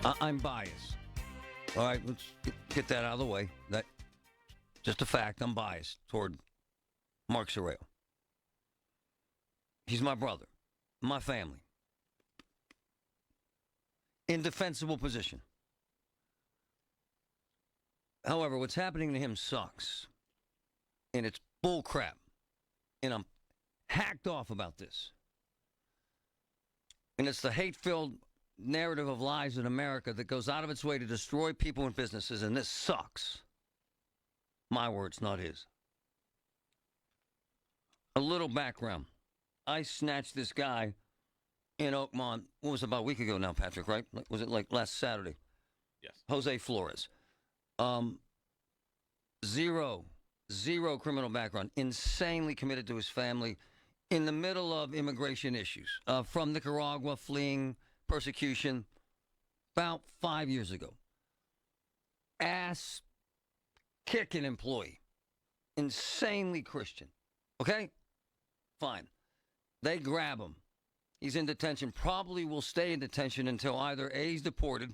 I'm biased. All right, let's get that out of the way. That just a fact. I'm biased toward Mark Sorrell. He's my brother, my family. Indefensible position. However, what's happening to him sucks. And it's bull crap. And I'm hacked off about this. And it's the hate-filled narrative of lies in America that goes out of its way to destroy people and businesses, and this sucks. My words, not his. A little background. I snatched this guy in Oakmont, what was it, about a week ago now, Patrick, right? Was it like last Saturday? Yes. Jose Flores. Zero criminal background. Insanely committed to his family in the middle of immigration issues. From Nicaragua, fleeing persecution about 5 years ago. Ass-kicking employee. Insanely Christian. Okay? Fine. They grab him. He's in detention. Probably will stay in detention until either A, he's deported,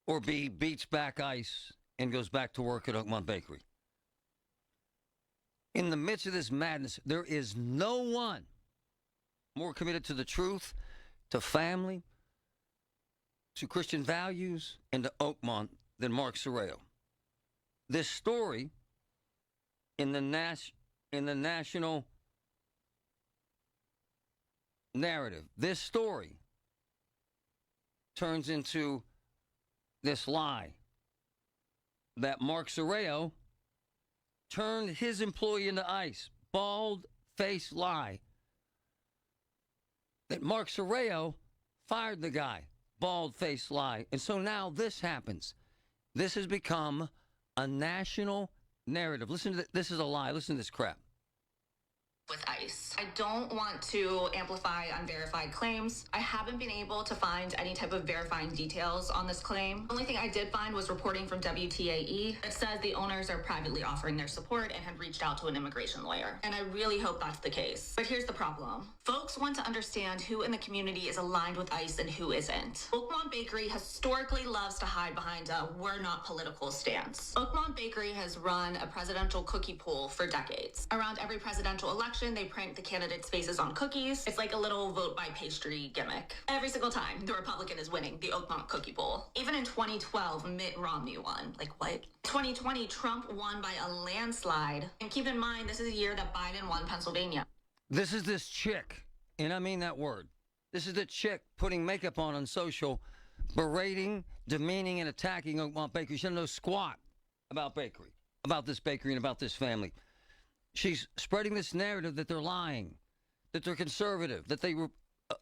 or B, beats back ICE and goes back to work at Oakmont Bakery. In the midst of this madness, there is no one more committed to the truth, to family, to Christian values, and to Oakmont than Mark Sorrell. This story in the national narrative, this story turns into this lie that Mark Sorrell turned his employee into ICE. Bald-faced lie. That Mark Sorrell fired the guy. Bald-faced lie. And so now this happens. This has become a national narrative. Listen to this. This is a lie. Listen to this crap. With ICE. I don't want to amplify unverified claims. I haven't been able to find any type of verifying details on this claim. The only thing I did find was reporting from WTAE. It says the owners are privately offering their support and had reached out to an immigration lawyer. And I really hope that's the case. But here's the problem. Folks want to understand who in the community is aligned with ICE and who isn't. Oakmont Bakery historically loves to hide behind a "we're not political" stance. Oakmont Bakery has run a presidential cookie pool for decades. Around every presidential election, they print the candidates' faces on cookies. It's like a little vote by pastry gimmick. Every single time, the Republican is winning the Oakmont cookie poll. Even in 2012, Mitt Romney won. Like what? 2020, Trump won by a landslide. And keep in mind, this is the year that Biden won Pennsylvania. This is this chick, and I mean that word. This is the chick putting makeup on social, berating, demeaning, and attacking Oakmont Bakery. She doesn't know squat about bakery, about this bakery, and about this family. She's spreading this narrative that they're lying, that they're conservative, that they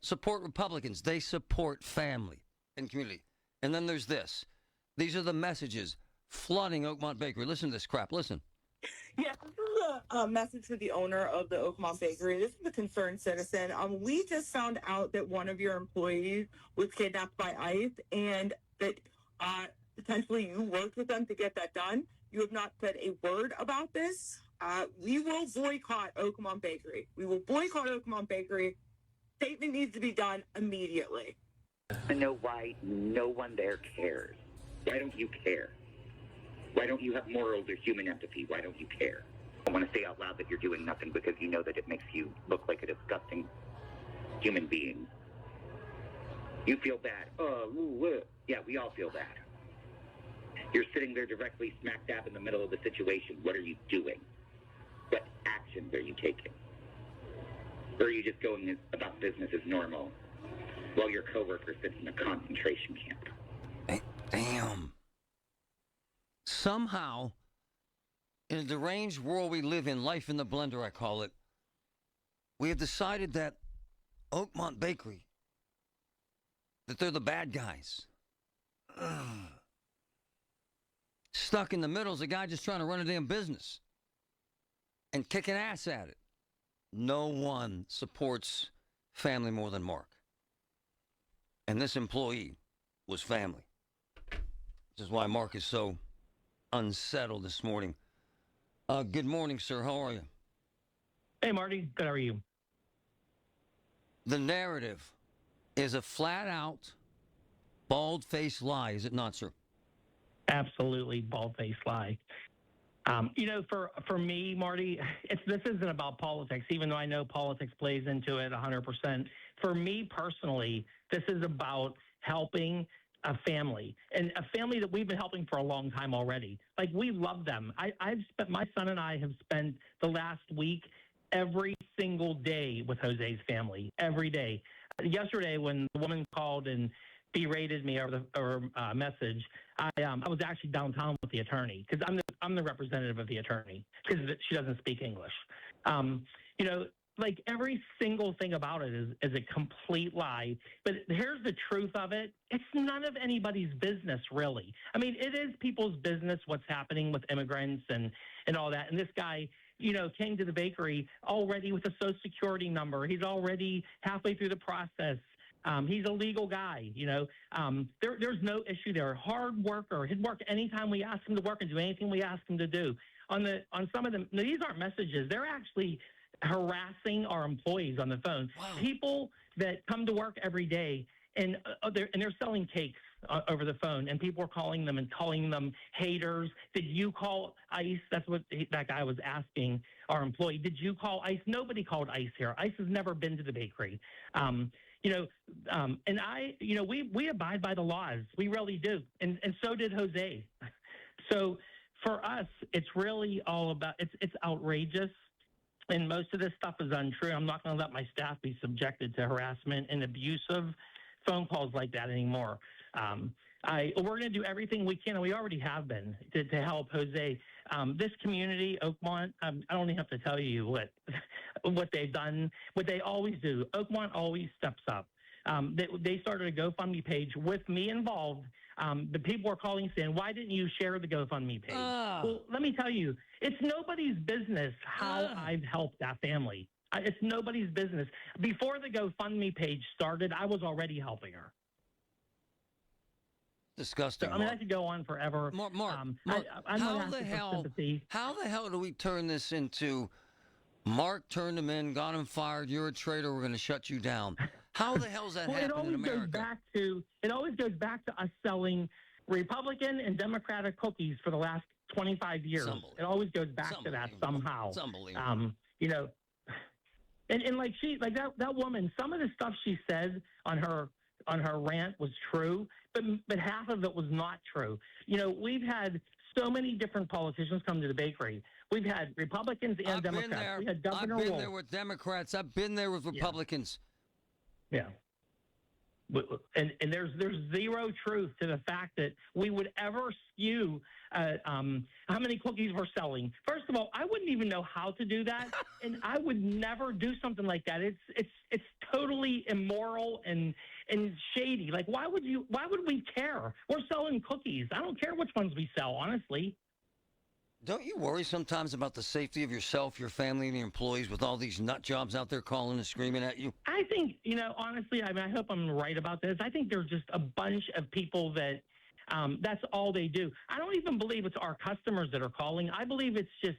support Republicans. They support family and community. And then there's this. These are the messages flooding Oakmont Bakery. Listen to this crap. Listen. Yes, this is a message to the owner of the Oakmont Bakery. This is a concerned citizen. We just found out that one of your employees was kidnapped by ICE and that potentially you worked with them to get that done. You have not said a word about this. We will boycott Oakmont Bakery. We will boycott Oakmont Bakery. Statement needs to be done immediately. I know why no one there cares. Why don't you care? Why don't you have morals or human empathy? Why don't you care? I want to say out loud that you're doing nothing because you know that it makes you look like a disgusting human being. You feel bad. Yeah, we all feel bad. You're sitting there directly smack dab in the middle of the situation. What are you doing? What actions are you taking? Or are you just going about business as normal while your coworker sits in a concentration camp? Damn. Somehow, in a deranged world we live in, life in the blender, I call it, we have decided that Oakmont Bakery, that they're the bad guys. Ugh. Stuck in the middle is a guy just trying to run a damn business and kicking ass at it. No one supports family more than Mark. And this employee was family. This is why Mark is so unsettled this morning. Good morning, sir. How are you? Hey, Marty. Good. How are you? The narrative is a flat-out bald-faced lie, is it not, sir? Absolutely bald-faced lie. For me, Marty, this isn't about politics, even though I know politics plays into it 100%. For me personally, this is about helping a family, and a family that we've been helping for a long time already. Like, we love them. My son and I have spent the last week every single day with Jose's family, every day. Yesterday, when the woman called and berated me over the message, I was actually downtown with the attorney, because I'm the representative of the attorney, because she doesn't speak English. Like, every single thing about it is a complete lie. But here's the truth of it. It's none of anybody's business, really. I mean, it is people's business what's happening with immigrants and all that. And this guy, came to the bakery already with a Social Security number. He's already halfway through the process. He's a legal guy, There's no issue there. Hard worker. He'd work anytime we ask him to work and do anything we ask him to do. On some of them, these aren't messages. They're actually harassing our employees on the phone. Wow. People that come to work every day and they're selling cakes over the phone, and people are calling them haters. Did you call ICE? That's what that guy was asking our employee. Did you call ICE? Nobody called ICE here. ICE has never been to the bakery. And we abide by the laws. We really do. And so did Jose. So for us, it's really all about, it's outrageous. And most of this stuff is untrue. I'm not going to let my staff be subjected to harassment and abusive phone calls like that anymore. We're going to do everything we can, and we already have been, to help Jose. This community, Oakmont, I don't even have to tell you what they've done, what they always do. Oakmont always steps up. They started a GoFundMe page with me involved. The people are calling saying, why didn't you share the GoFundMe page? Well, let me tell you, it's nobody's business how I've helped that family. It's nobody's business. Before the GoFundMe page started, I was already helping her. Disgusting. So, I could go on forever. Mark, how the hell do we turn this into Mark turned him in, got him fired, you're a traitor, we're going to shut you down? How the hell is that happening in America? It always goes back to us selling Republican and Democratic cookies for the last 25 years. It always goes back to that somehow. It's unbelievable. And like that woman, some of the stuff she said on her rant was true, but half of it was not true. We've had so many different politicians come to the bakery. We've had Republicans and Democrats. We had Governor I've been Wolf. there with Democrats. I've been there with Republicans. Yeah. And there's zero truth to the fact that we would ever skew how many cookies we're selling. First of all, I wouldn't even know how to do that, and I would never do something like that. It's totally immoral and shady. Like, why would we care? We're selling cookies. I don't care which ones we sell, honestly. Don't you worry sometimes about the safety of yourself, your family, and your employees with all these nut jobs out there calling and screaming at you? I think, honestly, I hope I'm right about this. I think there's just a bunch of people that that's all they do. I don't even believe it's our customers that are calling. I believe it's just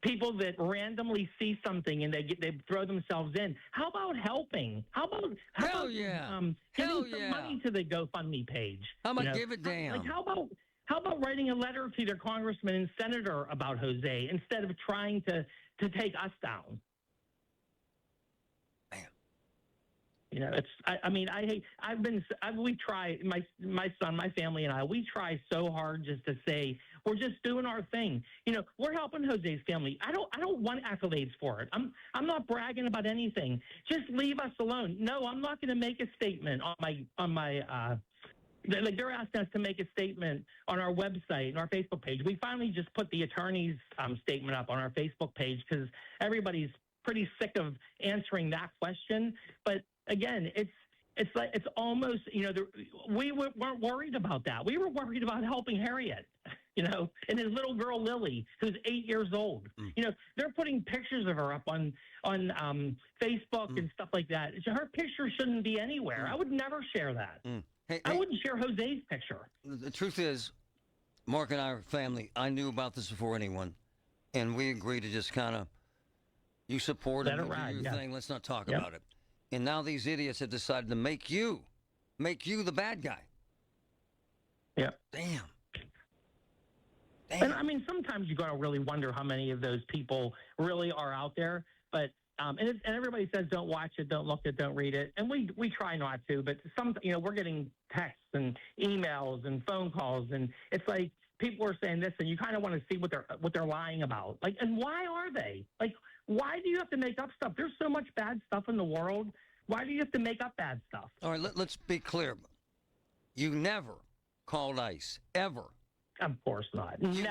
people that randomly see something and they throw themselves in. How about helping? How about giving some money to the GoFundMe page? How about give a damn? How about writing a letter to their congressman and senator about Jose instead of trying to take us down? We try, my son, my family and I, we try so hard just to say, we're just doing our thing. We're helping Jose's family. I don't want accolades for it. I'm not bragging about anything. Just leave us alone. No, I'm not going to make a statement on my like, they're asking us to make a statement on our website and our Facebook page. We finally just put the attorney's statement up on our Facebook page because everybody's pretty sick of answering that question. But again, it's almost, we weren't worried about that. We were worried about helping Harriet, and his little girl Lily, who's 8 years old. They're putting pictures of her up on Facebook and stuff like that. Her picture shouldn't be anywhere. I would never share that. Hey, I wouldn't share Jose's picture. The truth is, Mark and I are family. I knew about this before anyone, and we agreed to just kind of, you support it, do your thing, let's not talk about it. And now these idiots have decided to make you make you the bad guy. Yeah. Damn. And I mean, sometimes you're going to really wonder how many of those people really are out there. But and everybody says don't watch it, don't look it, don't read it, and we try not to. But we're getting texts and emails and phone calls, and it's like people are saying this, and you kind of want to see what they're lying about. Like, and why are they? Like, why do you have to make up stuff? There's so much bad stuff in the world. Why do you have to make up bad stuff? All right, let's be clear. You never called ICE, ever. Of course not. You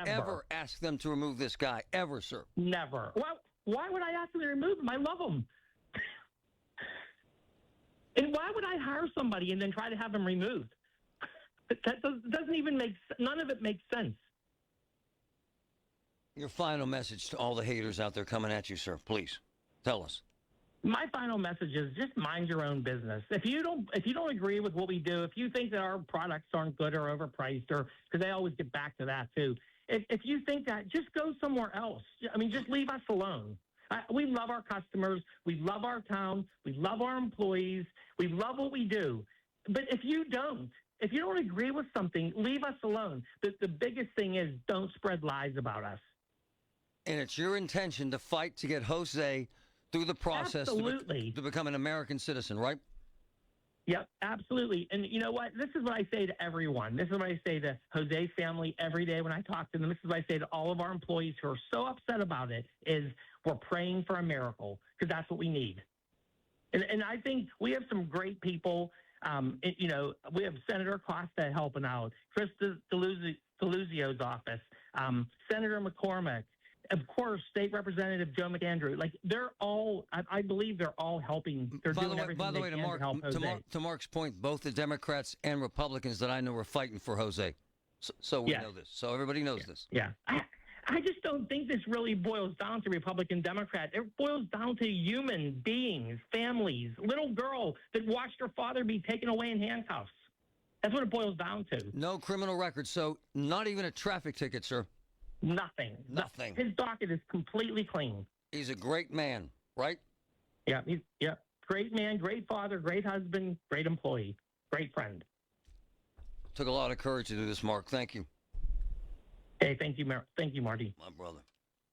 ever asked them to remove this guy, ever, sir. Never. Why would I ask them to remove him? I love him. And why would I hire somebody and then try to have him removed? That doesn't even none of it makes sense. Your final message to all the haters out there coming at you, sir, please. Tell us. My final message is just mind your own business. If you don't agree with what we do, if you think that our products aren't good or overpriced, or because they always get back to that too. If you think that, just go somewhere else. I mean, just leave us alone. We love our customers. We love our town. We love our employees. We love what we do. But if you don't agree with something, leave us alone. The biggest thing is don't spread lies about us. And it's your intention to fight to get Jose through the process to become an American citizen, right? Yep, absolutely. And you know what? This is what I say to everyone. This is what I say to Jose's family every day when I talk to them. This is what I say to all of our employees who are so upset about it is we're praying for a miracle because that's what we need. And I think we have some great people. We have Senator Costa helping out, Chris DeLuzio's office, Senator McCormick, of course, State Representative Joe McAndrew. Like, they're all, I believe they're all helping. They're doing everything they can to help Jose. To Mark's point, both the Democrats and Republicans that I know were fighting for Jose. So we know this. So everybody knows this. Yeah. I just don't think this really boils down to Republican, Democrat. It boils down to human beings, families, little girl that watched her father be taken away in handcuffs. That's what it boils down to. No criminal record, so not even a traffic ticket, sir. Nothing. His docket is completely clean. He's a great man, right? Yeah, great man, great father, great husband, great employee, great friend. Took a lot of courage to do this, Mark. Thank you. Hey, thank you, Marty. My brother.